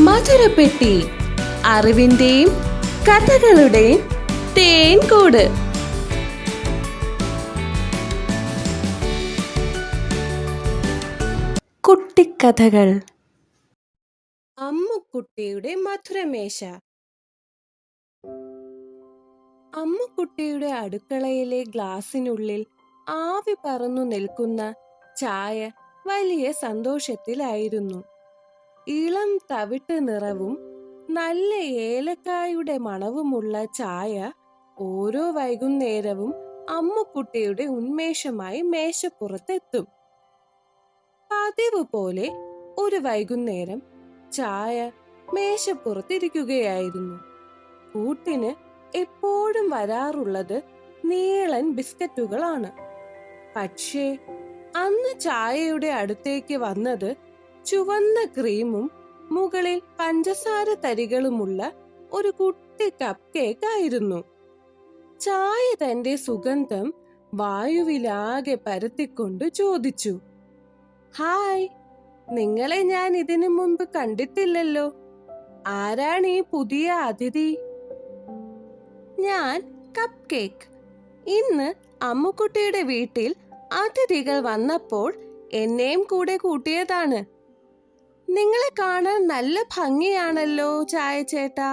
മധുരപ്പെട്ടി, അറിവിന്റെയും കഥകളുടെയും തേൻകൂട്. കുട്ടിക്കഥകൾ. അമ്മുക്കുട്ടിയുടെ മധുരമേശ. അമ്മുക്കുട്ടിയുടെ അടുക്കളയിലെ ഗ്ലാസിനുള്ളിൽ ആവി പറന്നു നിൽക്കുന്ന ചായ വലിയ സന്തോഷത്തിലായിരുന്നു. ഇളം തവിട്ട് നിറവും നല്ല ഏലക്കായുടെ മണവുമുള്ള ചായ ഓരോ വൈകുന്നേരവും അമ്മുക്കുട്ടിയുടെ ഉന്മേഷമായി മേശപ്പുറത്തെത്തും. പതിവ് പോലെ ഒരു വൈകുന്നേരം ചായ മേശപ്പുറത്തിരിക്കുകയായിരുന്നു. കൂട്ടിന് എപ്പോഴും വരാറുള്ളത് നീളൻ ബിസ്ക്കറ്റുകളാണ്. പക്ഷേ അന്ന് ചായയുടെ അടുത്തേക്ക് വന്നത് ചുവന്ന ക്രീമും മുകളിൽ പഞ്ചസാര തരികളുമുള്ള ഒരു കുട്ടി കപ്പ് കേക്ക് ആയിരുന്നു. ചായ തന്റെ സുഗന്ധം വായുവിലാകെ പരത്തിക്കൊണ്ട് ചോദിച്ചു, ഹായ്, നിങ്ങളെ ഞാൻ ഇതിനു മുമ്പ് കണ്ടിട്ടില്ലല്ലോ. ആരാണ് ഈ പുതിയ അതിഥി? ഞാൻ കപ്പ് കേക്ക്. ഇന്ന് അമ്മുക്കുട്ടിയുടെ വീട്ടിൽ അതിഥികൾ വന്നപ്പോൾ എന്നെയും കൂടെ കൂട്ടിയതാണ്. നിങ്ങളെ കാണാൻ നല്ല ഭംഗിയാണല്ലോ ചായ ചേട്ടാ,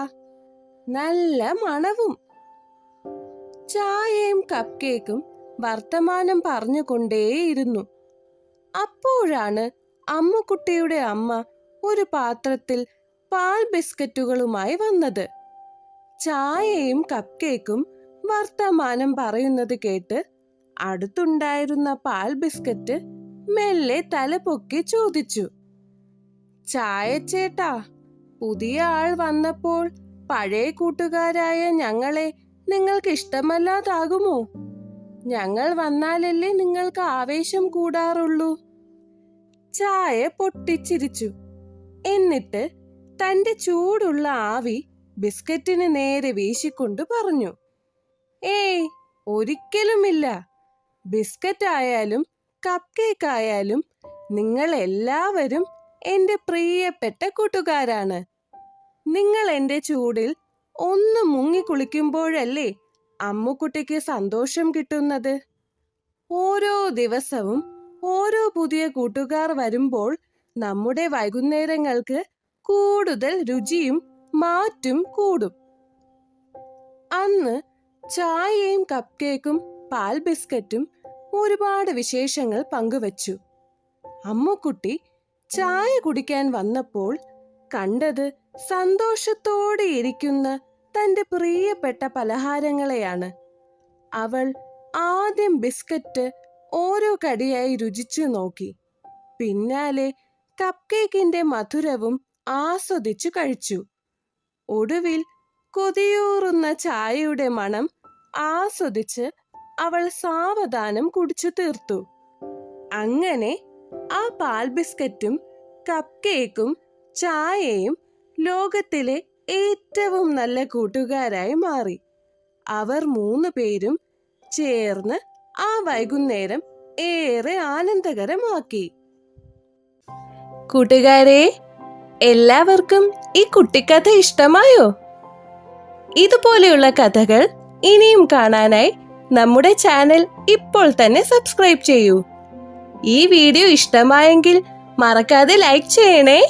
നല്ല മണവും. ചായയും കപ്പ് കേക്കും വർത്തമാനം പറഞ്ഞുകൊണ്ടേയിരുന്നു. അപ്പോഴാണ് അമ്മുക്കുട്ടിയുടെ അമ്മ ഒരു പാത്രത്തിൽ പാൽ ബിസ്ക്കറ്റുകളുമായി വന്നത്. ചായയും കപ്പ് കേക്കും വർത്തമാനം പറയുന്നത് കേട്ട് അടുത്തുണ്ടായിരുന്ന പാൽ ബിസ്ക്കറ്റ് മെല്ലെ തലപൊക്കി ചോദിച്ചു, ചായ ചേട്ടാ, പുതിയ ആൾ വന്നപ്പോൾ പഴയ കൂട്ടുകാരായ ഞങ്ങളെ നിങ്ങൾക്ക് ഇഷ്ടമല്ലാതാകുമോ? ഞങ്ങൾ വന്നാലല്ലേ നിങ്ങൾക്ക് ആവേശം കൂടാറുള്ളൂ. ചായ പൊട്ടിച്ചിരിച്ചു. എന്നിട്ട് തന്റെ ചൂടുള്ള ആവി ബിസ്ക്കറ്റിന് നേരെ വീശിക്കൊണ്ട് പറഞ്ഞു, ഏയ്, ഒരിക്കലുമില്ല. ബിസ്ക്കറ്റ് ആയാലും കപ്പ് കേക്ക് ആയാലും നിങ്ങൾ എല്ലാവരും എന്റെ പ്രിയപ്പെട്ട കൂട്ടുകാരാണ്. നിങ്ങൾ എന്റെ ചൂടിൽ ഒന്ന് മുങ്ങിക്കുളിക്കുമ്പോഴല്ലേ അമ്മുക്കുട്ടിക്ക് സന്തോഷം കിട്ടുന്നത്. ഓരോ ദിവസവും ഓരോ പുതിയ കൂട്ടുകാർ വരുമ്പോൾ നമ്മുടെ വൈകുന്നേരങ്ങൾക്ക് കൂടുതൽ രുചിയും മാറ്റും കൂടും. അന്ന് ചായയും കപ്പ് കേക്കും പാൽ ബിസ്ക്കറ്റും ഒരുപാട് വിശേഷങ്ങൾ പങ്കുവച്ചു. അമ്മുക്കുട്ടി ചായ കുടിക്കാൻ വന്നപ്പോൾ കണ്ടത് സന്തോഷത്തോടെ ഇരിക്കുന്ന തന്റെ പ്രിയപ്പെട്ട പലഹാരങ്ങളെയാണ്. അവൾ ആദ്യം ബിസ്ക്കറ്റ് ഓരോ കടിയായി രുചിച്ചു നോക്കി. പിന്നാലെ കപ്പ് കേക്കിന്റെ മധുരവും ആസ്വദിച്ചു കഴിച്ചു. ഒടുവിൽ കൊതിയൂറുന്ന ചായയുടെ മണം ആസ്വദിച്ച് അവൾ സാവധാനം കുടിച്ചു തീർത്തു. അങ്ങനെ ആ പാൽ ബിസ്ക്കറ്റും കപ്പ് കേക്കും ചായയും ലോകത്തിലെ ഏറ്റവും നല്ല കൂട്ടുകാരായി മാറി. അവർ 3 പേരും ചേർന്ന് ആ വൈകുന്നേരം ഏറെ ആനന്ദകരമാക്കി. കൂട്ടുകാരെ, എല്ലാവർക്കും ഈ കുട്ടിക്കഥ ഇഷ്ടമായോ? ഇതുപോലെയുള്ള കഥകൾ ഇനിയും കാണാനായി നമ്മുടെ ചാനൽ ഇപ്പോൾ തന്നെ സബ്സ്ക്രൈബ് ചെയ്യൂ. ഈ വീഡിയോ ഇഷ്ടമായെങ്കിൽ മറക്കാതെ ലൈക്ക് ചെയ്യണേ.